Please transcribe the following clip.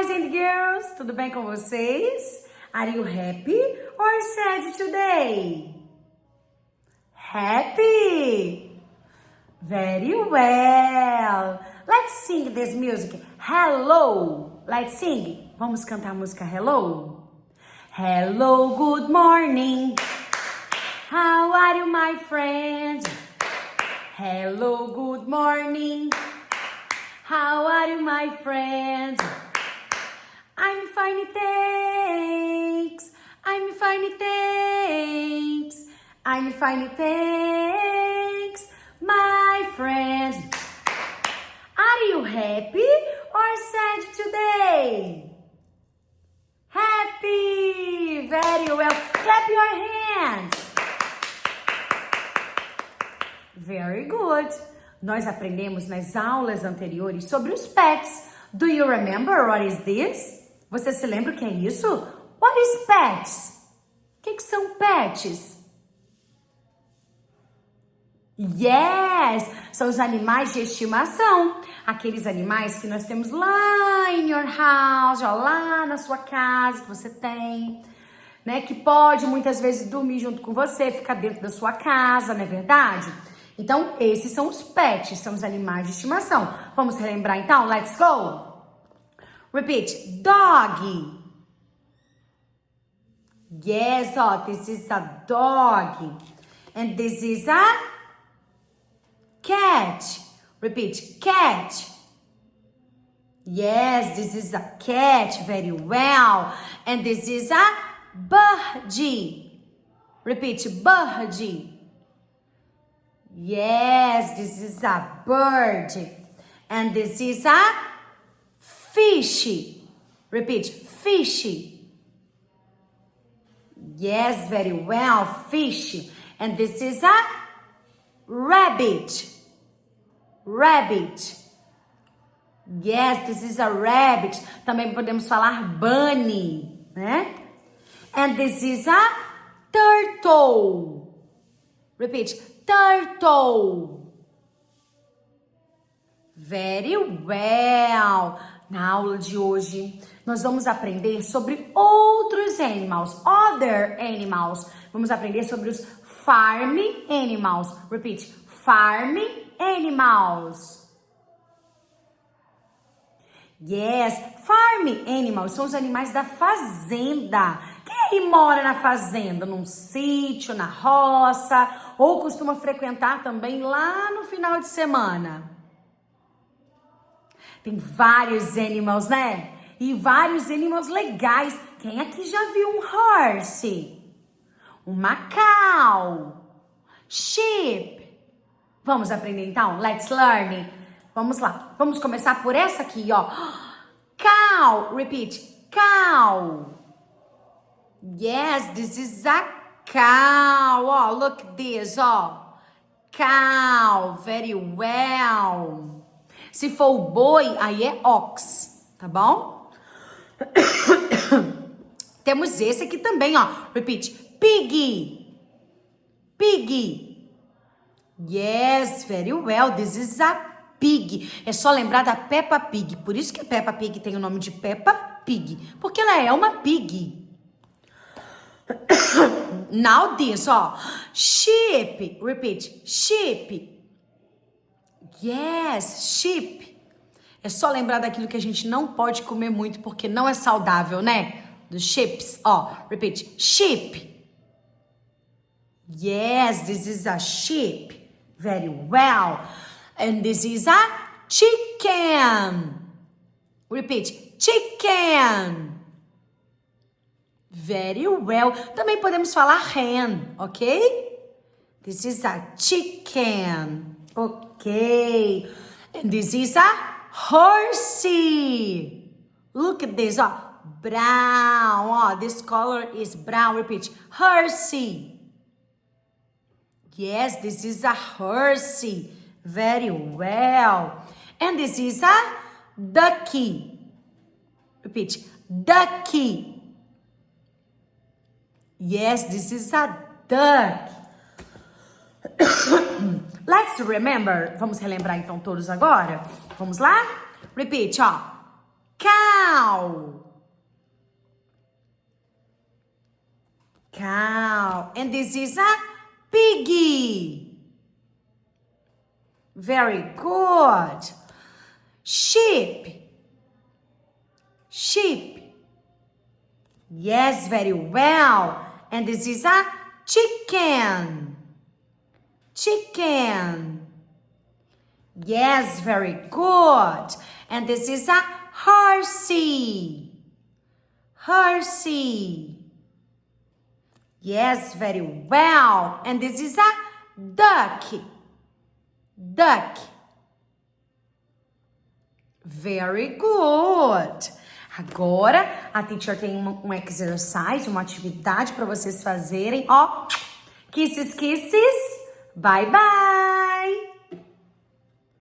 boys and girls, tudo bem com vocês? Are you happy or sad today? Happy! Very well! Let's sing this music. Hello! Let's sing. Vamos cantar a música Hello? Hello, good morning. How are you, my friend? Hello, good morning. How are you, my friend? I'm fine, thanks. I'm fine, thanks. I'm fine, thanks, my friend. Are you happy or sad today? Happy! Very well. Clap your hands. Very good. Nós aprendemos nas aulas anteriores sobre os pets. Do you remember what is this? Você se lembra o que é isso? What is pets? O que são pets? Yes! São os animais de estimação. Aqueles animais que nós temos lá in your house, ó, lá na sua casa que você tem, né? Que pode muitas vezes dormir junto com você, ficar dentro da sua casa, não é verdade? Então, esses são os pets, são os animais de estimação. Vamos relembrar então? Let's go! Repeat. Dog. Yes, ó, this is a dog. And this is a cat. Repeat. Cat. Yes, this is a cat. Very well. And this is a birdie. Repeat. Birdie. Yes, this is a bird. And this is a fish. Repeat. Fish. Yes, very well. Fish. And this is a rabbit. Rabbit. Yes, this is a rabbit. Também podemos falar bunny, né? And this is a turtle. Repeat. Turtle. Very well. Na aula de hoje, nós vamos aprender sobre outros animals, other animals. Vamos aprender sobre os farm animals. Repeat. Farm animals. Yes, farm animals são os animais da fazenda. Quem aí mora na fazenda, num sítio, na roça, ou costuma frequentar também lá no final de semana? Tem vários animals, né? E vários animals legais. Quem aqui já viu um horse? Uma cow? Sheep? Vamos aprender então? Let's learn. Vamos lá. Vamos começar por essa aqui, ó. Cow. Repeat. Cow. Yes, this is a cow. Oh, look at this, oh. Cow. Very well. Se for o boi, aí é ox, tá bom? Temos esse aqui também, ó. Repeat. Piggy. Piggy. Yes, very well. This is a pig. É só lembrar da Peppa Pig. Por isso que a Peppa Pig tem o nome de Peppa Pig. Porque ela é uma pig. Now this, ó. Sheep. Repeat. Sheep. Yes, sheep. É só lembrar daquilo que a gente não pode comer muito porque não é saudável, né? Dos chips, ó. Repeat. Sheep. Yes, this is a sheep. Very well. And this is a chicken. Repeat. Chicken. Very well. Também podemos falar hen, ok? This is a chicken. Ok. And this is a horsey. Look at this, ó. Brown, ó. This color is brown. Repeat. Horsey. Yes, this is a horsey. Very well. And this is a ducky. Repeat. Ducky. Yes, this is a duck. Let's remember. Vamos relembrar então todos agora? Vamos lá? Repeat, ó. Cow. Cow. And this is a piggy. Very good. Sheep. Sheep. Yes, very well. And this is a chicken. Chicken. Yes, very good. And this is a horsey. Horsey. Yes, very well. And this is a duck. Duck. Very good. Agora, a teacher tem um exercise, uma atividade para vocês fazerem. Ó, kisses, kisses. Bye, bye.